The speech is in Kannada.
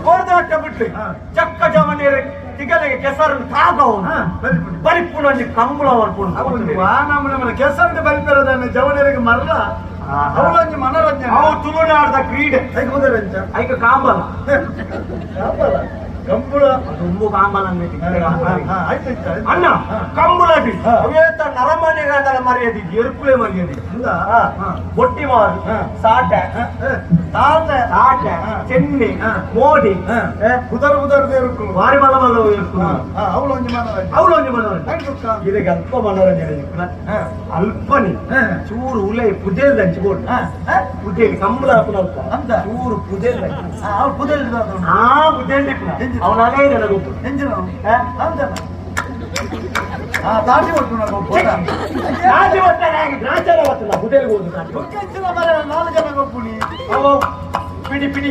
ಕೋರ್ದಾಟ ಬಿಟ್ಟು ಚಕ್ಕ ಜಮನೇರಿ ತಿಗಲಿಗೆ ಕೆಸರನ್ನು ತಾಗವನು ಬರಿಪುಣಿ ಕಂಬಳ ನಮ್ಮ ಕೆಸರನ್ನು ಬರಿತಾರದನ್ನು ಜವನರಿಗೆ ಮರಲ ಅವಳೊಂದು ಮನೋರಂಜನೆ ಅವು ತುಳುನಾಡದ ಕ್ರೀಡೆ ಐಕ ಕಾಂಬಲ ಕಂಬಳ ತುಂಬು ಕಾಂಬಲ ಅಣ್ಣ ಕಂಬುಲಡಿ ಅವೇತ ನರಮನೆಗಳ ಮರ್ಯಾದೆ ಎರುಕುಳೆ ಮರ್ಯಾದೆ ಬೊಟ್ಟಿ ಮಾರು ಸಾಟೆ ತಾಳ್ನೆ ಸಾಟೆ ಚೆನ್ನಿ ಮೋಡಿ ಬುಧರ್ ಎರುಕುಳು ಭಾರಿ ಬಲ ಬಲ ಅವಳೊಂದು ಮನೋರಂಜನೆ ಅವಳೊಂದು ಮನೋರಂಜನೆ ಇದಕ್ಕೆ ಅಲ್ಪ ಮನೋರಂಜನೆ ಅಲ್ಪನಿ ಚೂರು ಉಲೆ ಪುಜೆಲ್ ಹಂಚಿಕೊಂಡು ಪುಜೆಲ್ ಕಂಬಳ ಅಲ್ಪ ಅಂತ ಚೂರು ಪುಜೆಲ್ ಅವ್ರು ಪುದೆಲ್ ಪುಜೆಲ್ ಅವನೇ ನನಗೊಬ್ಬ ದಾಟಿ ಕೊಟ್ಟು ರಾಜಿ ಒಟ್ಟಾರೆ ರಾಜರ ಒತ್ತಲ್ಲ ಹುಟೆಲ್ಗೆ ಹೋದ 4 ಜನ ಗೊಬ್ಬುನಿ ಪಿಡಿ ಪಿಡಿ